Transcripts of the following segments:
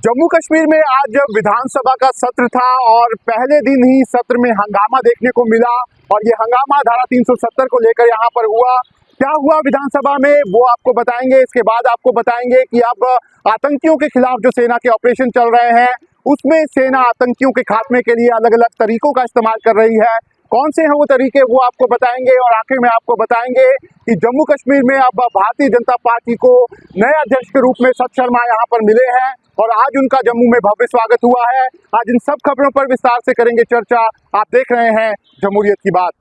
जम्मू कश्मीर में आज विधानसभा का सत्र था और पहले दिन ही सत्र में हंगामा देखने को मिला और ये हंगामा धारा 370 को लेकर यहाँ पर हुआ। क्या हुआ विधानसभा में वो आपको बताएंगे। इसके बाद आपको बताएंगे कि अब आतंकियों के खिलाफ जो सेना के ऑपरेशन चल रहे हैं उसमें सेना आतंकियों के खात्मे के लिए अलग अलग तरीकों का इस्तेमाल कर रही है। कौन से हैं वो तरीके वो आपको बताएंगे और आखिर में आपको बताएंगे कि जम्मू कश्मीर में अब भारतीय जनता पार्टी को नए अध्यक्ष के रूप में सत शर्मा यहाँ पर मिले हैं और आज उनका जम्मू में भव्य स्वागत हुआ है। आज इन सब खबरों पर विस्तार से करेंगे चर्चा। आप देख रहे हैं जमहूरियत की बात।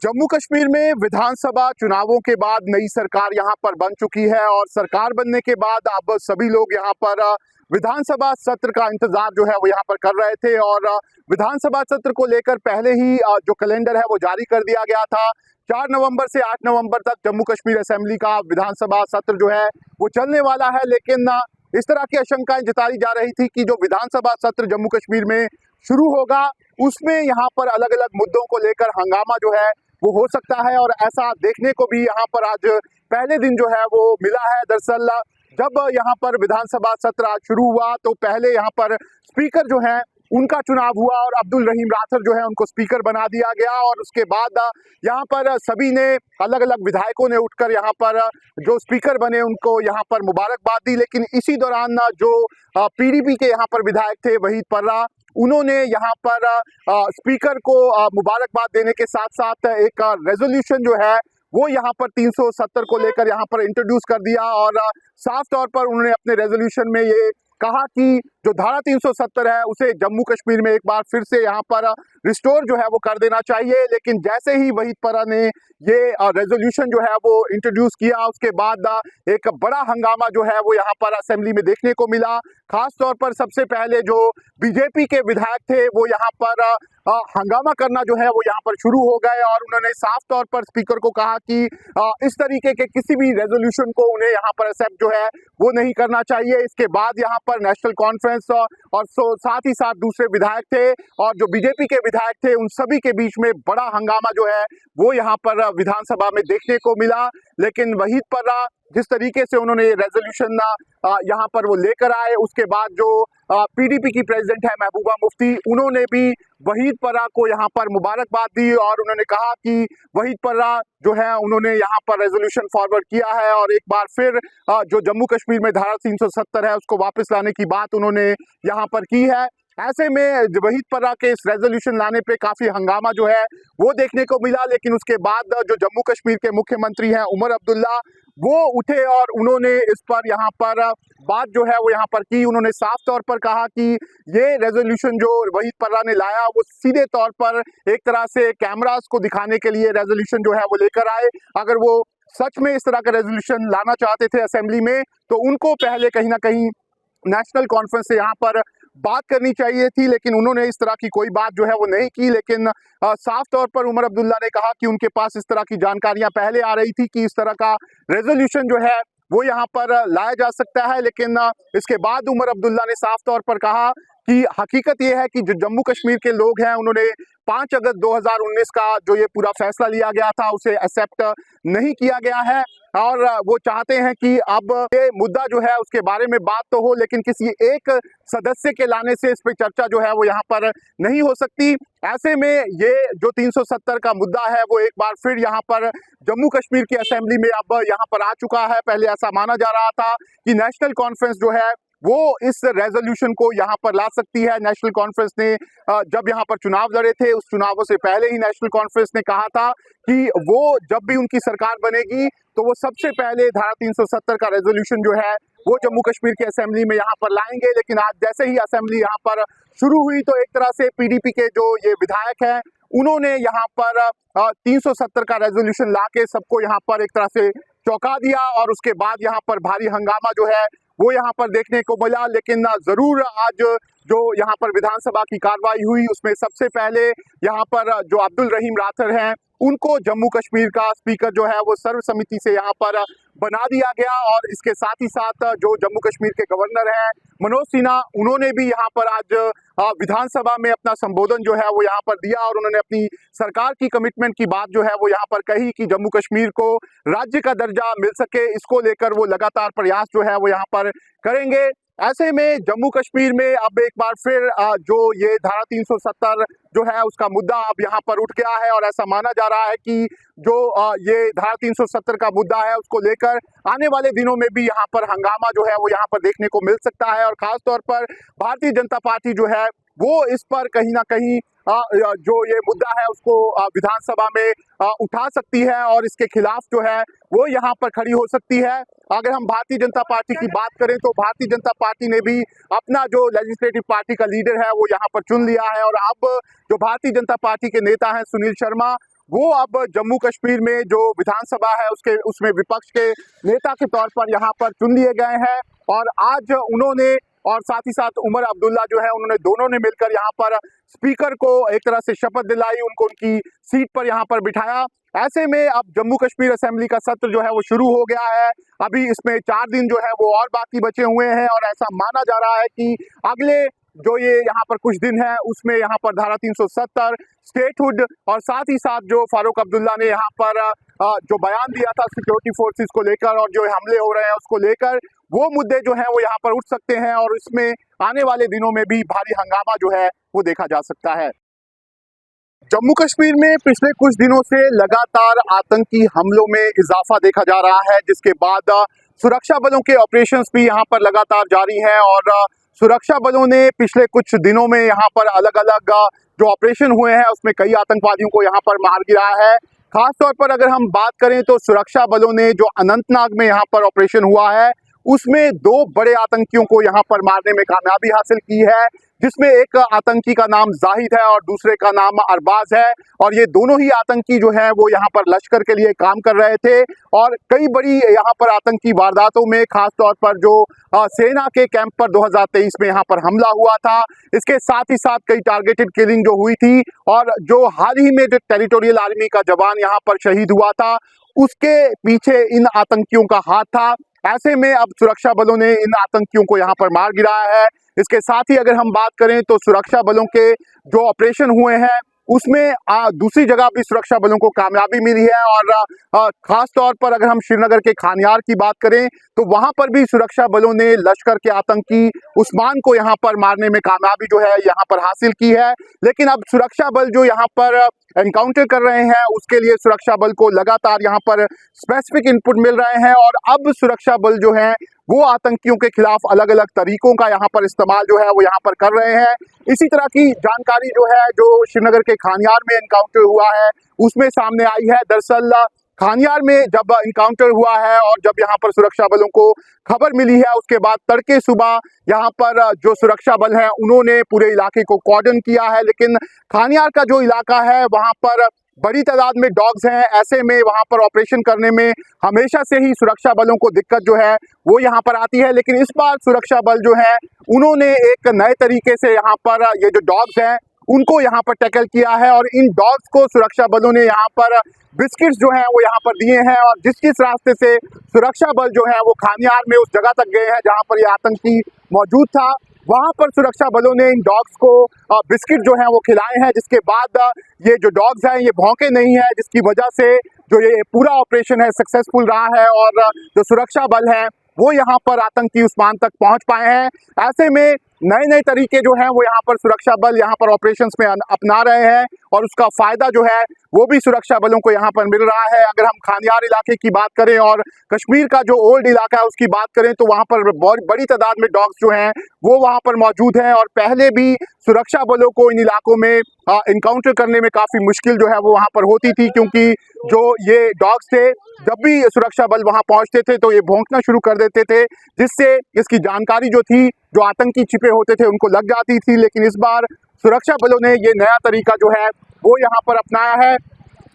जम्मू कश्मीर में विधानसभा चुनावों के बाद नई सरकार यहां पर बन चुकी है और सरकार बनने के बाद अब सभी लोग यहां पर विधानसभा सत्र का इंतजार जो है वो यहां पर कर रहे थे और विधानसभा सत्र को लेकर पहले ही जो कैलेंडर है वो जारी कर दिया गया था। 4 नवंबर से 8 नवंबर तक जम्मू कश्मीर असेंबली का विधानसभा सत्र जो है वो चलने वाला है, लेकिन इस तरह की आशंकाएं जताई जा रही थी कि जो विधानसभा सत्र जम्मू कश्मीर में शुरू होगा उसमें यहाँ पर अलग अलग मुद्दों को लेकर हंगामा जो है वो हो सकता है और ऐसा देखने को भी यहाँ पर आज पहले दिन जो है वो मिला है। दरअसल जब यहाँ पर विधानसभा सत्र आज शुरू हुआ तो पहले यहाँ पर स्पीकर जो है उनका चुनाव हुआ और अब्दुल रहीम राठौर जो है उनको स्पीकर बना दिया गया और उसके बाद यहाँ पर सभी ने अलग अलग विधायकों ने उठकर यहाँ पर जो स्पीकर बने उनको यहाँ पर मुबारकबाद दी। लेकिन इसी दौरान जो पीडीपी के यहाँ पर विधायक थे वहीद पर्रा, उन्होंने यहाँ पर स्पीकर को मुबारकबाद देने के साथ साथ एक रेजोल्यूशन जो है वो यहाँ पर 370 को लेकर यहाँ पर इंट्रोड्यूस कर दिया और साफ तौर पर उन्होंने अपने रेजोल्यूशन में ये कहा कि जो धारा 370 है उसे जम्मू कश्मीर में एक बार फिर से यहाँ पर रिस्टोर जो है वो कर देना चाहिए। लेकिन जैसे ही वहीद पर्रा ने ये रेजोल्यूशन जो है वो इंट्रोड्यूस किया उसके बाद एक बड़ा हंगामा जो है वो यहाँ पर असेंबली में देखने को मिला। खास तौर पर सबसे पहले जो बीजेपी के विधायक थे वो यहाँ पर हंगामा करना जो है वो यहाँ पर शुरू हो गए और उन्होंने साफ तौर पर स्पीकर को कहा कि इस तरीके के किसी भी रेजोल्यूशन को उन्हें यहाँ पर एक्सेप्ट जो है वो नहीं करना चाहिए। इसके बाद यहाँ पर नेशनल कॉन्फ्रेंस और साथ ही साथ दूसरे विधायक थे और जो बीजेपी के विधायक थे उन सभी के बीच में बड़ा हंगामा जो है वो यहाँ पर विधानसभा में देखने को मिला। लेकिन वहीद पर्रा जिस तरीके से उन्होंने रेजोल्यूशन यहाँ पर वो लेकर आए उसके बाद जो पीडीपी की प्रेसिडेंट है महबूबा मुफ्ती, उन्होंने भी वहीद पर्रा को यहाँ पर मुबारकबाद दी और उन्होंने कहा कि वहीद पर्रा जो है उन्होंने यहाँ पर रेजोल्यूशन फॉरवर्ड किया है और एक बार फिर जो जम्मू कश्मीर में धारा 370 है उसको वापस लाने की बात उन्होंने यहाँ पर की है। ऐसे में वहीद पर्रा के इस रेजोल्यूशन लाने पे काफी हंगामा जो है वो देखने को मिला। लेकिन उसके बाद जो जम्मू कश्मीर के मुख्यमंत्री हैं उमर अब्दुल्ला, वो उठे और उन्होंने इस पर यहाँ पर बात जो है वो यहाँ पर की। उन्होंने साफ तौर पर कहा कि ये रेजोल्यूशन जो वहीद पर्रा ने लाया वो सीधे तौर पर एक तरह से कैमरास को दिखाने के लिए रेजोल्यूशन जो है वो लेकर आए। अगर वो सच में इस तरह का रेजोल्यूशन लाना चाहते थे असेंबली में तो उनको पहले कहीं ना कहीं नेशनल कॉन्फ्रेंस से यहाँ पर बात करनी चाहिए थी, लेकिन उन्होंने इस तरह की कोई बात जो है वो नहीं की। लेकिन साफ तौर पर उमर अब्दुल्ला ने कहा कि उनके पास इस तरह की जानकारियां पहले आ रही थी कि इस तरह का रेजोल्यूशन जो है वो यहाँ पर लाया जा सकता है। लेकिन इसके बाद उमर अब्दुल्ला ने साफ तौर पर कहा कि हकीकत ये है कि जो जम्मू कश्मीर के लोग हैं उन्होंने 5 अगस्त 2019 का जो ये पूरा फैसला लिया गया था उसे एक्सेप्ट नहीं किया गया है और वो चाहते हैं कि अब ये मुद्दा जो है उसके बारे में बात तो हो लेकिन किसी एक सदस्य के लाने से इस पर चर्चा जो है वो यहाँ पर नहीं हो सकती। ऐसे में ये जो 370 का मुद्दा है वो एक बार फिर यहाँ पर जम्मू कश्मीर की असेंबली में अब यहाँ पर आ चुका है। पहले ऐसा माना जा रहा था कि नेशनल कॉन्फ्रेंस जो है वो इस रेजोल्यूशन को यहाँ पर ला सकती है। नेशनल कॉन्फ्रेंस ने जब यहाँ पर चुनाव लड़े थे उस चुनावों से पहले ही नेशनल कॉन्फ्रेंस ने कहा था कि वो जब भी उनकी सरकार बनेगी तो वो सबसे पहले धारा 370 का रेजोल्यूशन जो है वो जम्मू कश्मीर की असेंबली में यहाँ पर लाएंगे। लेकिन आज जैसे ही असेंबली यहाँ पर शुरू हुई तो एक तरह से पीडीपी के जो ये विधायक हैं उन्होंने यहाँ पर 370 का रेजोल्यूशन ला के सबको यहाँ पर एक तरह से चौंका दिया और उसके बाद यहाँ पर भारी हंगामा जो है वो यहाँ पर देखने को मिला। लेकिन जरूर आज जो यहाँ पर विधानसभा की कार्रवाई हुई उसमें सबसे पहले यहाँ पर जो अब्दुल रहीम राठौर हैं उनको जम्मू कश्मीर का स्पीकर जो है वो सर्वसम्मति से यहाँ पर बना दिया गया। और इसके साथ ही साथ जो जम्मू कश्मीर के गवर्नर हैं मनोज सिन्हा, उन्होंने भी यहाँ पर आज विधानसभा में अपना संबोधन जो है वो यहाँ पर दिया और उन्होंने अपनी सरकार की कमिटमेंट की बात जो है वो यहाँ पर कही कि जम्मू कश्मीर को राज्य का दर्जा मिल सके, इसको लेकर वो लगातार प्रयास जो है वो यहाँ पर करेंगे। ऐसे में जम्मू कश्मीर में अब एक बार फिर जो ये धारा 370 जो है उसका मुद्दा अब यहाँ पर उठ गया है और ऐसा माना जा रहा है कि जो ये धारा 370 का मुद्दा है उसको लेकर आने वाले दिनों में भी यहाँ पर हंगामा जो है वो यहाँ पर देखने को मिल सकता है। और खास तौर पर भारतीय जनता पार्टी जो है वो इस पर कहीं ना कहीं जो ये मुद्दा है उसको विधानसभा में उठा सकती है और इसके खिलाफ जो है वो यहाँ पर खड़ी हो सकती है। अगर हम भारतीय जनता पार्टी की बात करें तो भारतीय जनता पार्टी ने भी अपना जो लेजिस्लेटिव पार्टी का लीडर है वो यहाँ पर चुन लिया है और अब जो भारतीय जनता पार्टी के नेता हैं सुनील शर्मा, वो अब जम्मू कश्मीर में जो विधानसभा है उसमें विपक्ष के नेता के तौर पर यहाँ पर चुन लिए गए हैं। और आज उन्होंने और साथ ही साथ उमर अब्दुल्ला जो है उन्होंने दोनों ने मिलकर यहाँ पर स्पीकर को एक तरह से शपथ दिलाई, उनको उनकी सीट पर यहाँ पर बिठाया। ऐसे में अब जम्मू कश्मीर असेंबली का सत्र जो है वो शुरू हो गया है। अभी इसमें 4 दिन जो है वो और बाकी बचे हुए हैं और ऐसा माना जा रहा है कि अगले जो ये यहाँ पर कुछ दिन है उसमें यहाँ पर धारा 370 स्टेटहुड और साथ ही साथ जो फारूक अब्दुल्ला ने यहाँ पर जो बयान दिया था सिक्योरिटी फोर्सेस को लेकर और जो हमले हो रहे हैं उसको लेकर, वो मुद्दे जो हैं वो यहाँ पर उठ सकते हैं और इसमें आने वाले दिनों में भी भारी हंगामा जो है वो देखा जा सकता है। जम्मू कश्मीर में पिछले कुछ दिनों से लगातार आतंकी हमलों में इजाफा देखा जा रहा है, जिसके बाद सुरक्षा बलों के ऑपरेशंस भी यहाँ पर लगातार जारी हैं और सुरक्षा बलों ने पिछले कुछ दिनों में यहाँ पर अलग अलग जो ऑपरेशन हुए हैं उसमें कई आतंकवादियों को यहाँ पर मार गिरा है। खास तौर पर अगर हम बात करें तो सुरक्षा बलों ने जो अनंतनाग में यहाँ पर ऑपरेशन हुआ है उसमें 2 बड़े आतंकियों को यहाँ पर मारने में कामयाबी हासिल की है, जिसमें एक आतंकी का नाम जाहिद है और दूसरे का नाम अरबाज है। और ये दोनों ही आतंकी जो हैं वो यहाँ पर लश्कर के लिए काम कर रहे थे और कई बड़ी यहाँ पर आतंकी वारदातों में खास तौर पर जो सेना के कैंप पर 2023 में यहाँ पर हमला हुआ था, इसके साथ ही साथ कई टारगेटेड किलिंग जो हुई थी और जो हाल ही में जो टेरिटोरियल आर्मी का जवान यहाँ पर शहीद हुआ था उसके पीछे इन आतंकियों का हाथ था। ऐसे में अब सुरक्षा बलों ने इन आतंकियों को यहाँ पर मार गिराया है। इसके साथ ही अगर हम बात करें तो सुरक्षा बलों के जो ऑपरेशन हुए हैं उसमें दूसरी जगह भी सुरक्षा बलों को कामयाबी मिली है और खास तौर पर अगर हम श्रीनगर के खानियार की बात करें तो वहां पर भी सुरक्षा बलों ने लश्कर के आतंकी उस्मान को यहां पर मारने में कामयाबी जो है यहां पर हासिल की है। लेकिन अब सुरक्षा बल जो यहां पर एनकाउंटर कर रहे हैं उसके लिए सुरक्षा बल को लगातार यहां पर स्पेसिफिक इनपुट मिल रहे हैं और अब सुरक्षा बल जो है वो आतंकियों के खिलाफ अलग अलग तरीकों का यहाँ पर इस्तेमाल जो है वो यहाँ पर कर रहे हैं। इसी तरह की जानकारी जो है जो श्रीनगर के खानियार में एनकाउंटर हुआ है उसमें सामने आई है। दरअसल खानियार में जब इनकाउंटर हुआ है और जब यहाँ पर सुरक्षा बलों को खबर मिली है उसके बाद तड़के सुबह यहाँ पर जो सुरक्षा बल हैं उन्होंने पूरे इलाके को कॉर्डन किया है। लेकिन खानियार का जो इलाका है वहाँ पर बड़ी तादाद में डॉग्स हैं, ऐसे में वहां पर ऑपरेशन करने में हमेशा से ही सुरक्षा बलों को दिक्कत जो है वो यहां पर आती है। लेकिन इस बार सुरक्षा बल जो है उन्होंने एक नए तरीके से यहां पर ये जो डॉग्स हैं उनको यहां पर टैकल किया है और इन डॉग्स को सुरक्षा बलों ने यहां पर बिस्किट्स जो हैं वो यहाँ पर दिए हैं और जिस रास्ते से सुरक्षा बल जो है वो खानियार में उस जगह तक गए हैं जहाँ पर ये आतंकी मौजूद था, वहां पर सुरक्षा बलों ने इन डॉग्स को बिस्किट जो है वो खिलाए हैं, जिसके बाद ये जो डॉग्स हैं ये भौंके नहीं है, जिसकी वजह से जो ये पूरा ऑपरेशन है सक्सेसफुल रहा है और जो सुरक्षा बल है वो यहाँ पर आतंकी उस्मान तक पहुंच पाए हैं। ऐसे में नए नए तरीके जो हैं वो यहाँ पर सुरक्षा बल यहाँ पर ऑपरेशंस में अपना रहे हैं और उसका फायदा जो है वो भी सुरक्षा बलों को यहाँ पर मिल रहा है। अगर हम खानियार इलाके की बात करें और कश्मीर का जो ओल्ड इलाका है उसकी बात करें तो वहाँ पर बहुत बड़ी तादाद में डॉग्स जो हैं वो वहाँ पर मौजूद हैं और पहले भी सुरक्षा बलों को इन इलाकों में इनकाउंटर करने में काफ़ी मुश्किल जो है वो वहाँ पर होती थी, क्योंकि जो ये डॉग्स थे जब भी सुरक्षा बल वहाँ पहुँचते थे तो ये भौंकना शुरू कर देते थे, जिससे इसकी जानकारी जो थी जो आतंकी छिपे होते थे उनको लग जाती थी। लेकिन इस बार सुरक्षा बलों ने ये नया तरीका जो है वो यहाँ पर अपनाया है।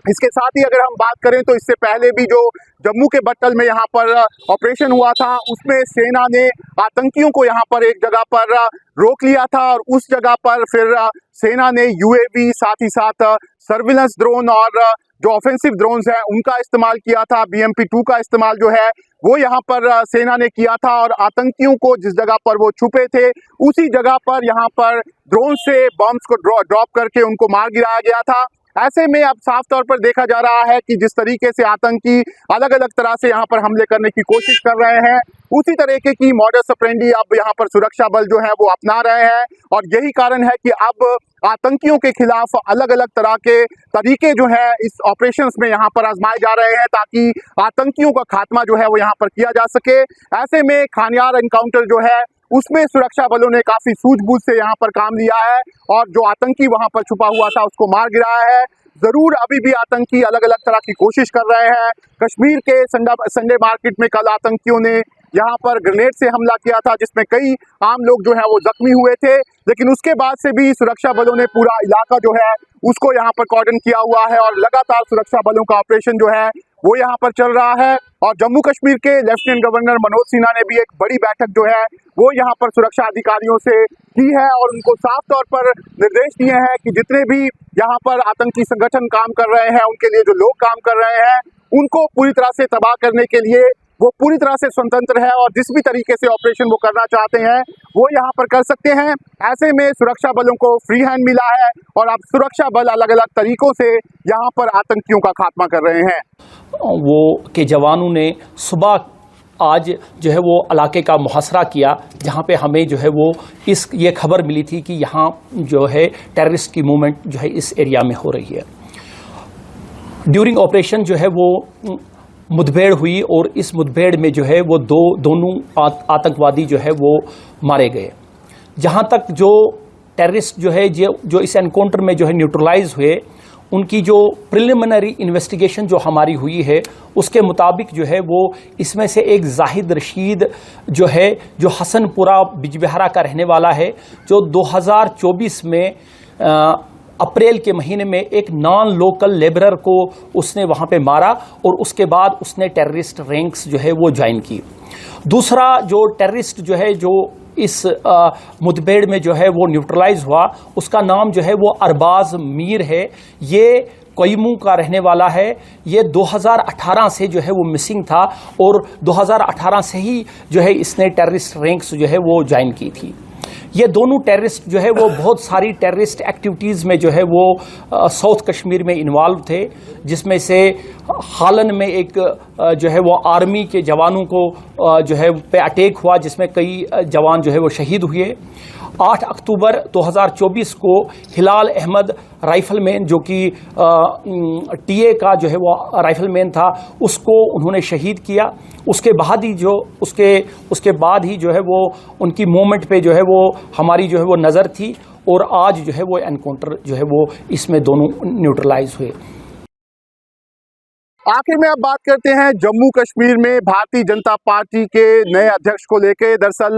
इसके साथ ही अगर हम बात करें तो इससे पहले भी जो जम्मू के बट्टल में यहाँ पर ऑपरेशन हुआ था उसमें सेना ने आतंकियों को यहाँ पर एक जगह पर रोक लिया था और उस जगह पर फिर सेना ने यूएवी साथ ही साथ सर्विलेंस ड्रोन और जो ऑफेंसिव ड्रोन्स हैं उनका इस्तेमाल किया था। BMP-2 का इस्तेमाल जो है वो यहाँ पर सेना ने किया था और आतंकियों को जिस जगह पर वो छुपे थे उसी जगह पर यहाँ पर ड्रोन से बॉम्ब्स को ड्रॉप करके उनको मार गिराया गया था। ऐसे में अब साफ तौर पर देखा जा रहा है कि जिस तरीके से आतंकी अलग अलग तरह से यहाँ पर हमले करने की कोशिश कर रहे हैं, उसी तरीके की मॉडस ऑपरेंडी अब यहाँ पर सुरक्षा बल जो है वो अपना रहे हैं। और यही कारण है कि अब आतंकियों के खिलाफ अलग अलग तरह के तरीके जो है इस ऑपरेशंस में यहाँ पर आजमाए जा रहे हैं ताकि आतंकियों का खात्मा जो है वो यहाँ पर किया जा सके। ऐसे में खानियार एनकाउंटर जो है उसमें सुरक्षा बलों ने काफी सूझबूझ से यहाँ पर काम लिया है और जो आतंकी वहां पर छुपा हुआ था उसको मार गिराया है। जरूर अभी भी आतंकी अलग अलग तरह की कोशिश कर रहे हैं। कश्मीर के संडे मार्केट में कल आतंकियों ने यहाँ पर ग्रेनेड से हमला किया था जिसमें कई आम लोग जो है वो जख्मी हुए थे, लेकिन उसके बाद से भी सुरक्षा बलों ने पूरा इलाका जो है उसको यहाँ पर कॉर्डन किया हुआ है और लगातार सुरक्षा बलों का ऑपरेशन जो है वो यहाँ पर चल रहा है। और जम्मू कश्मीर के लेफ्टिनेंट गवर्नर मनोज सिन्हा ने भी एक बड़ी बैठक जो है वो यहाँ पर सुरक्षा अधिकारियों से की है और उनको साफ तौर पर निर्देश दिए हैं कि जितने भी यहाँ पर आतंकी संगठन काम कर रहे हैं, उनके लिए जो लोग काम कर रहे हैं, उनको पूरी तरह से तबाह करने के लिए वो पूरी तरह से स्वतंत्र है और जिस भी तरीके से ऑपरेशन वो करना चाहते हैं वो यहाँ पर कर सकते हैं। ऐसे में सुरक्षा बलों को फ्री हैंड मिला है और अब सुरक्षा बल अलग अलग तरीकों से यहाँ पर आतंकियों का खात्मा कर रहे हैं। वो के जवानों ने सुबह आज जो है वो इलाके का मुहासरा किया जहाँ पे हमें जो है वो ये खबर मिली थी कि यहाँ जो है टेररिस्ट की मूवमेंट जो है इस एरिया में हो रही है। ड्यूरिंग ऑपरेशन जो है वो मुठभेड़ हुई और इस मुठभेड़ में जो है वो दोनों आतंकवादी जो है वो मारे गए। जहाँ तक जो टेररिस्ट जो है जो इस एनकाउंटर में जो है न्यूट्रलाइज हुए, उनकी जो प्रिलिमिनरी इन्वेस्टिगेशन जो हमारी हुई है उसके मुताबिक जो है वो इसमें से एक जाहिद रशीद जो है जो हसनपुरा बिजबिहारा का रहने वाला है, जो 2024 में अप्रैल के महीने में एक नॉन लोकल लेबरर को उसने वहाँ पे मारा और उसके बाद उसने टेररिस्ट रैंक्स जो है वो ज्वाइन की। दूसरा जो टेररिस्ट जो है जो इस मुठभेड़ में जो है वो न्यूट्रलाइज हुआ, उसका नाम जो है वो अरबाज मीर है। ये कोयमू का रहने वाला है। ये 2018 से जो है वो मिसिंग था और 2018 से ही जो है इसने टेररिस्ट रैंक्स जो है वो ज्वाइन की थी। ये दोनों टेररिस्ट जो है वो बहुत सारी टेररिस्ट एक्टिविटीज़ में जो है वो साउथ कश्मीर में इन्वॉल्व थे, जिसमें से हालन में एक जो है वो आर्मी के जवानों को जो है पे अटैक हुआ जिसमें कई जवान जो है वो शहीद हुए। 8 अक्टूबर 2024 को हिलाल अहमद राइफलमैन जो कि टीए का जो है वो राइफलमैन था, उसको उन्होंने शहीद किया। उसके बाद ही जो है वो उनकी मूवमेंट पे जो है वो हमारी जो है वो नज़र थी और आज जो है वो एनकाउंटर जो है वो इसमें दोनों न्यूट्रलाइज हुए। आखिर में अब बात करते हैं जम्मू कश्मीर में भारतीय जनता पार्टी के नए अध्यक्ष को लेकर। दरअसल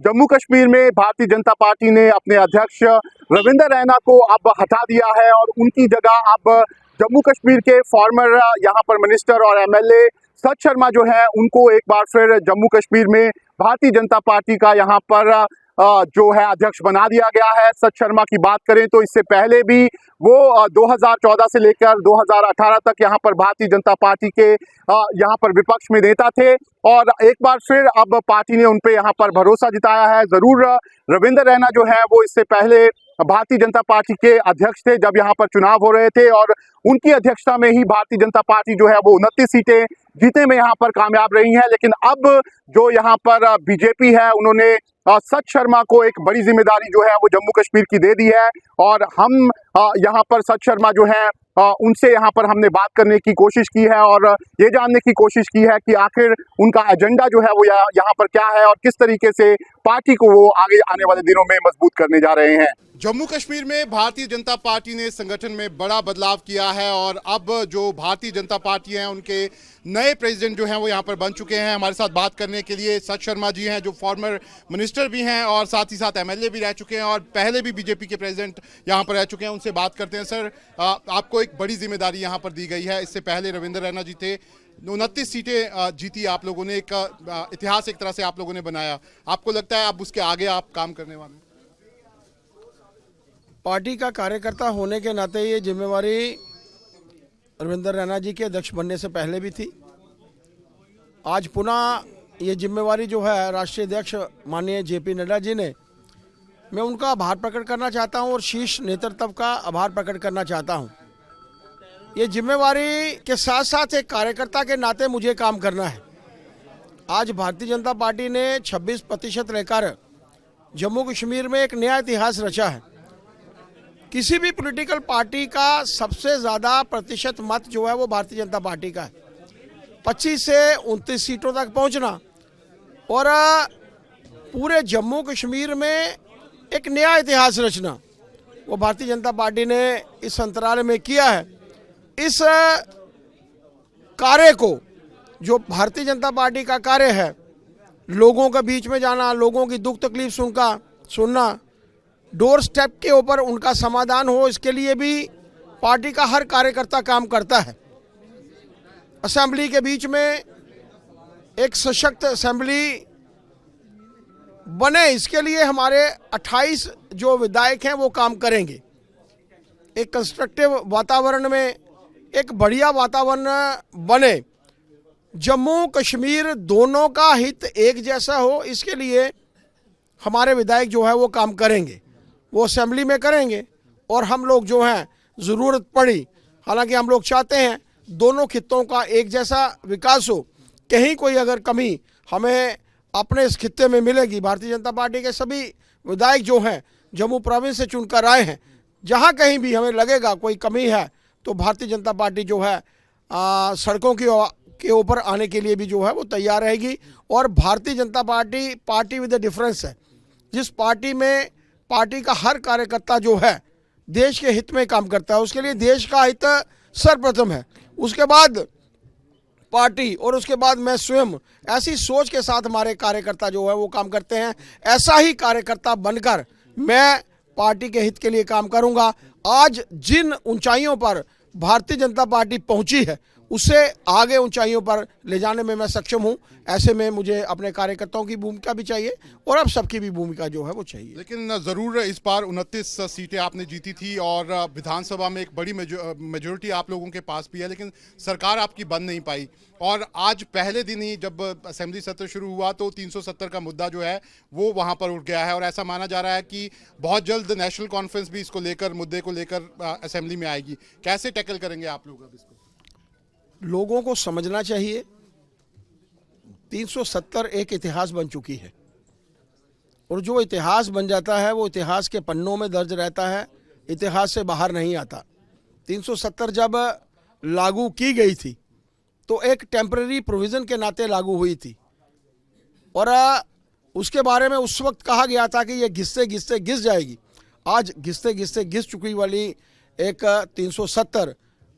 जम्मू कश्मीर में भारतीय जनता पार्टी ने अपने अध्यक्ष रविंदर रैना को अब हटा दिया है और उनकी जगह अब जम्मू कश्मीर के फॉर्मर यहाँ पर मिनिस्टर और एमएलए सच शर्मा जो है उनको एक बार फिर जम्मू कश्मीर में भारतीय जनता पार्टी का यहाँ पर जो है अध्यक्ष बना दिया गया है। सच शर्मा की बात करें तो इससे पहले भी वो 2014 से लेकर 2018 तक यहाँ पर भारतीय जनता पार्टी के यहाँ पर विपक्ष में नेता थे और एक बार फिर अब पार्टी ने उन पे यहाँ पर भरोसा जताया है। जरूर रविंदर रैना जो है वो इससे पहले भारतीय जनता पार्टी के अध्यक्ष थे जब यहाँ पर चुनाव हो रहे थे और उनकी अध्यक्षता में ही भारतीय जनता पार्टी जो है वो 29 सीटें जीतने में यहाँ पर कामयाब रही हैं। लेकिन अब जो यहाँ पर बीजेपी है उन्होंने सच शर्मा को एक बड़ी जिम्मेदारी जो है वो जम्मू कश्मीर की दे दी है और हम यहाँ पर सच शर्मा जो है उनसे यहाँ पर हमने बात करने की कोशिश की है और ये जानने की कोशिश की है कि आखिर उनका एजेंडा जो है वो यहाँ पर क्या है और किस तरीके से पार्टी को वो आगे आने वाले दिनों में मजबूत करने जा रहे हैं। जम्मू कश्मीर में भारतीय जनता पार्टी ने संगठन में बड़ा बदलाव किया है और अब जो भारतीय जनता पार्टी है उनके नए प्रेसिडेंट जो हैं वो यहाँ पर बन चुके हैं। हमारे साथ बात करने के लिए सच शर्मा जी हैं जो फॉर्मर मिनिस्टर भी हैं और साथ ही साथ एमएलए भी रह चुके हैं और पहले भी बीजेपी के प्रेसिडेंट यहाँ पर रह चुके हैं। उनसे बात करते हैं। सर, आपको एक बड़ी जिम्मेदारी यहाँ पर दी गई है। इससे पहले रविंदर रैना जी थे, 29 सीटें जीती आप लोगों ने, एक इतिहास एक तरह से आप लोगों ने बनाया। आपको लगता है अब उसके आगे आप काम करने वाले हैं? पार्टी का कार्यकर्ता होने के नाते ये जिम्मेवारी रविंद्र रैना जी के अध्यक्ष बनने से पहले भी थी। आज पुनः ये जिम्मेवारी जो है राष्ट्रीय अध्यक्ष माननीय जेपी नड्डा जी ने, मैं उनका आभार प्रकट करना चाहता हूं और शीर्ष नेतृत्व का आभार प्रकट करना चाहता हूं। ये जिम्मेवारी के साथ साथ एक कार्यकर्ता के नाते मुझे काम करना है। आज भारतीय जनता पार्टी ने 26% लेकर जम्मू कश्मीर में एक नया इतिहास रचा है। किसी भी पॉलिटिकल पार्टी का सबसे ज़्यादा प्रतिशत मत जो है वो भारतीय जनता पार्टी का है। 25 से 29 सीटों तक पहुंचना और पूरे जम्मू कश्मीर में एक नया इतिहास रचना, वो भारतीय जनता पार्टी ने इस अंतराल में किया है। इस कार्य को, जो भारतीय जनता पार्टी का कार्य है, लोगों के बीच में जाना, लोगों की दुख तकलीफ सुनना, डोर स्टेप के ऊपर उनका समाधान हो, इसके लिए भी पार्टी का हर कार्यकर्ता काम करता है। असेंबली के बीच में एक सशक्त असेंबली बने, इसके लिए हमारे 28 जो विधायक हैं वो काम करेंगे। एक कंस्ट्रक्टिव वातावरण में एक बढ़िया वातावरण बने, जम्मू कश्मीर दोनों का हित एक जैसा हो, इसके लिए हमारे विधायक जो है वो काम करेंगे, वो असेंबली में करेंगे। और हम लोग जो हैं ज़रूरत पड़ी, हालांकि हम लोग चाहते हैं दोनों खित्तों का एक जैसा विकास हो, कहीं कोई अगर कमी हमें अपने इस खित्ते में मिलेगी, भारतीय जनता पार्टी के सभी विधायक जो हैं जम्मू प्रोविंस से चुनकर आए हैं, जहां कहीं भी हमें लगेगा कोई कमी है तो भारतीय जनता पार्टी जो है सड़कों के ऊपर आने के लिए भी जो है वो तैयार रहेगी। और Bharatiya Janata party with the difference है, जिस पार्टी में पार्टी का हर कार्यकर्ता जो है देश के हित में काम करता है, उसके लिए देश का हित सर्वप्रथम है, उसके बाद पार्टी और उसके बाद मैं स्वयं, ऐसी सोच के साथ हमारे कार्यकर्ता जो है वो काम करते हैं। ऐसा ही कार्यकर्ता बनकर मैं पार्टी के हित के लिए काम करूंगा। आज जिन ऊंचाइयों पर भारतीय जनता पार्टी पहुंची है, उसे आगे ऊंचाइयों पर ले जाने में मैं सक्षम हूं। ऐसे में मुझे अपने कार्यकर्ताओं की भूमिका भी चाहिए और अब सबकी भी भूमिका जो है वो चाहिए। लेकिन ज़रूर इस बार 29 सीटें आपने जीती थी और विधानसभा में एक बड़ी मेजोरिटी आप लोगों के पास भी है, लेकिन सरकार आपकी बन नहीं पाई। और आज पहले दिन ही जब असेंबली सत्र शुरू हुआ तो 370 का मुद्दा जो है वो वहाँ पर उठ गया है और ऐसा माना जा रहा है कि बहुत जल्द नेशनल कॉन्फ्रेंस भी इसको लेकर, मुद्दे को लेकर असेंबली में आएगी। कैसे टैकल करेंगे आप लोग अब इसको? लोगों को समझना चाहिए 370 एक इतिहास बन चुकी है और जो इतिहास बन जाता है वो इतिहास के पन्नों में दर्ज रहता है, इतिहास से बाहर नहीं आता। 370 जब लागू की गई थी तो एक टेम्पररी प्रोविज़न के नाते लागू हुई थी और उसके बारे में उस वक्त कहा गया था कि ये घिसते घिसते घिस जाएगी। आज घिसते घिसते घिस चुकी वाली एक 370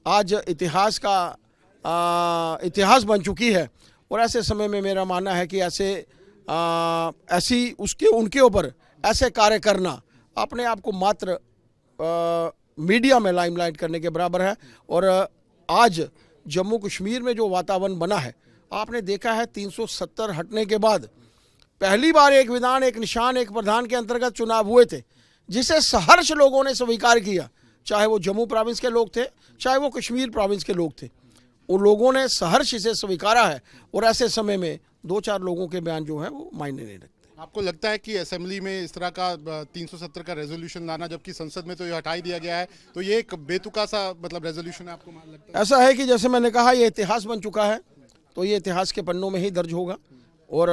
आज इतिहास बन चुकी है। और ऐसे समय में मेरा मानना है कि उनके ऊपर ऐसे कार्य करना अपने आप को मात्र मीडिया में लाइमलाइट करने के बराबर है। और आज जम्मू कश्मीर में जो वातावरण बना है, आपने देखा है 370 हटने के बाद पहली बार एक विधान, एक निशान, एक प्रधान के अंतर्गत चुनाव हुए थे, जिसे सहर्ष लोगों ने स्वीकार किया, चाहे वो जम्मू प्रोविंस के लोग थे, चाहे वो कश्मीर प्रोविंस के लोग थे। उन लोगों ने सहर्ष इसे स्वीकारा है और ऐसे समय में 2-4 लोगों के बयान जो है वो मायने नहीं रखते। आपको लगता है कि असेंबली में इस तरह का 370 का रेजोल्यूशन लाना, जबकि संसद में तो ये हटा ही दिया गया है, तो ये एक बेतुका सा मतलब रेजोल्यूशन है, आपको लगता है? ऐसा है कि जैसे मैंने कहा ये इतिहास बन चुका है, तो ये इतिहास के पन्नों में ही दर्ज होगा। और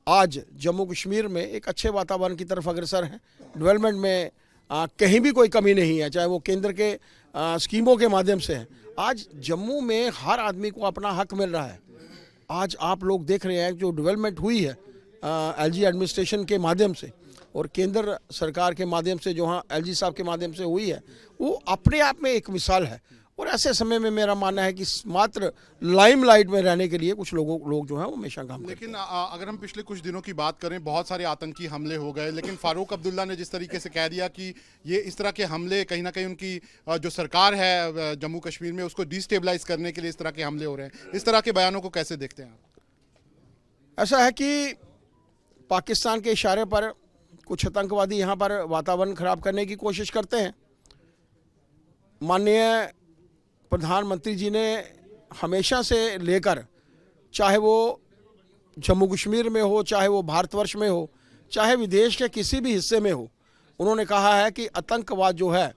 आज जम्मू कश्मीर में एक अच्छे वातावरण की तरफ अग्रसर है। डेवलपमेंट में कहीं भी कोई कमी नहीं है, चाहे वो केंद्र के स्कीमों के माध्यम से है। आज जम्मू में हर आदमी को अपना हक मिल रहा है। आज आप लोग देख रहे हैं जो डेवलपमेंट हुई है एलजी एडमिनिस्ट्रेशन के माध्यम से और केंद्र सरकार के माध्यम से, जो हाँ एलजी साहब के माध्यम से हुई है, वो अपने आप में एक मिसाल है। और ऐसे समय में मेरा मानना है कि मात्र लाइमलाइट में रहने के लिए कुछ लोग जो हैं वो हमेशा काम करते हैं। लेकिन अगर हम पिछले कुछ दिनों की बात करें, बहुत सारे आतंकी हमले हो गए, लेकिन फारूक अब्दुल्ला ने जिस तरीके से कह दिया कि ये इस तरह के हमले कहीं ना कहीं उनकी जो सरकार है जम्मू कश्मीर में, उसको डिस्टेबलाइज करने के लिए इस तरह के हमले हो रहे हैं, इस तरह के बयानों को कैसे देखते हैं आप? ऐसा है कि पाकिस्तान के इशारे पर कुछ आतंकवादी यहाँ पर वातावरण खराब करने की कोशिश करते हैं। माननीय प्रधानमंत्री जी ने हमेशा से लेकर, चाहे वो जम्मू कश्मीर में हो, चाहे वो भारतवर्ष में हो, चाहे विदेश के किसी भी हिस्से में हो, उन्होंने कहा है कि आतंकवाद जो है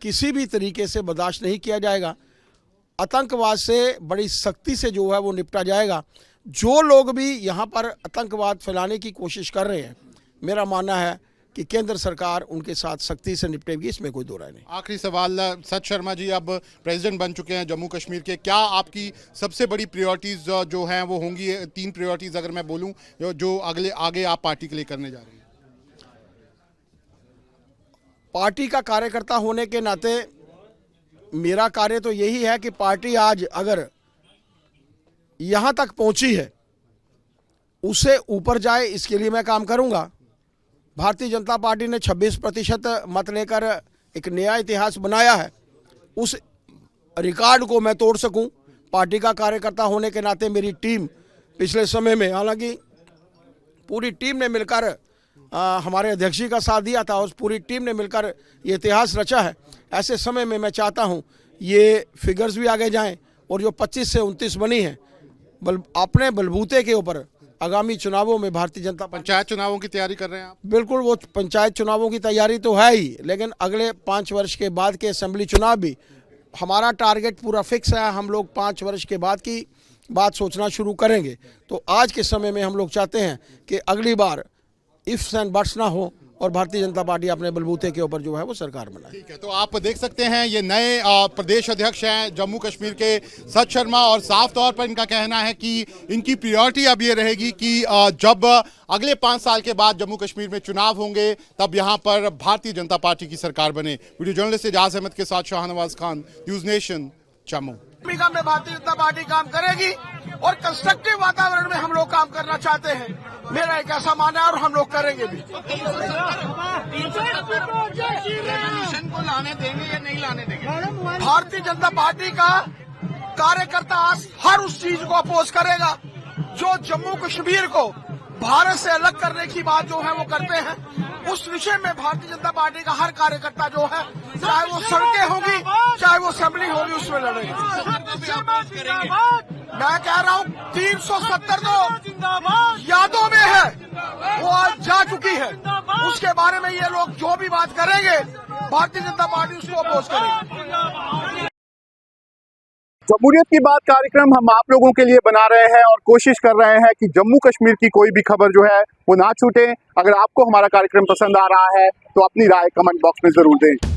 किसी भी तरीके से बर्दाश्त नहीं किया जाएगा। आतंकवाद से बड़ी सख्ती से जो है वो निपटा जाएगा। जो लोग भी यहाँ पर आतंकवाद फैलाने की कोशिश कर रहे हैं, मेरा मानना है कि केंद्र सरकार उनके साथ सख्ती से निपटेगी, इसमें कोई दो राय नहीं। आखिरी सवाल, सत शर्मा जी अब प्रेसिडेंट बन चुके हैं जम्मू कश्मीर के, क्या आपकी सबसे बड़ी प्रायोरिटीज जो हैं वो होंगी? 3 प्रायोरिटीज अगर मैं बोलूं जो आगे आप पार्टी के लिए करने जा रहे हैं। पार्टी का कार्यकर्ता होने के नाते मेरा कार्य तो यही है कि पार्टी आज अगर यहाँ तक पहुँची है उससे ऊपर जाए, इसके लिए मैं काम करूँगा। भारतीय जनता पार्टी ने 26% मत लेकर एक नया इतिहास बनाया है, उस रिकॉर्ड को मैं तोड़ सकूं। पार्टी का कार्यकर्ता होने के नाते मेरी टीम पिछले समय में, हालांकि पूरी टीम ने मिलकर हमारे अध्यक्ष जी का साथ दिया था, उस पूरी टीम ने मिलकर ये इतिहास रचा है। ऐसे समय में मैं चाहता हूं ये फिगर्स भी आगे जाएं और जो 25 से 29 बनी है अपने बलबूते के ऊपर आगामी चुनावों में भारतीय जनता पार्टी। पंचायत चुनावों की तैयारी कर रहे हैं आप? बिल्कुल, वो पंचायत चुनावों की तैयारी तो है ही, लेकिन अगले 5 वर्ष के बाद के असेंबली चुनाव भी हमारा टारगेट पूरा फिक्स है। हम लोग 5 वर्ष के बाद की बात सोचना शुरू करेंगे। तो आज के समय में हम लोग चाहते हैं कि अगली बार इफ्स एंड बट्स ना हो और भारतीय जनता पार्टी अपने बलबूते के ऊपर जो है वो सरकार बनाए। ठीक है, तो आप देख सकते हैं ये नए प्रदेश अध्यक्ष हैं जम्मू कश्मीर के सत शर्मा, और साफ तौर पर इनका कहना है कि इनकी प्रायोरिटी अब ये रहेगी कि जब अगले 5 साल के बाद जम्मू कश्मीर में चुनाव होंगे तब यहाँ पर भारतीय जनता पार्टी की सरकार बने। वीडियो जर्नलिस्ट एजाज अहमद के साथ शाहनवाज खान, न्यूज नेशन, जम्मू। में भारतीय जनता पार्टी काम करेगी और कंस्ट्रक्टिव वातावरण में हम लोग काम करना चाहते हैं। मेरा एक ऐसा मानना है और हम लोग करेंगे भी। को लाने देंगे या नहीं लाने देंगे? भारतीय जनता पार्टी का कार्यकर्ता हर उस चीज को अपोज करेगा जो जम्मू कश्मीर को भारत से अलग करने की बात जो है वो करते हैं। उस विषय में भारतीय जनता पार्टी का हर कार्यकर्ता जो है, चाहे वो सड़कें होगी, चाहे वो असेंबली होगी, उसमें लड़ेगा। मैं कह रहा हूँ 370 तो यादों में है, वो आज जा चुकी है। उसके बारे में ये लोग जो भी बात करेंगे भारतीय जनता पार्टी उसको अपोज करेगी। जमहूरियत की बात कार्यक्रम हम आप लोगों के लिए बना रहे हैं और कोशिश कर रहे हैं कि जम्मू कश्मीर की कोई भी खबर जो है वो ना छूटे। अगर आपको हमारा कार्यक्रम पसंद आ रहा है तो अपनी राय कमेंट बॉक्स में जरूर दें।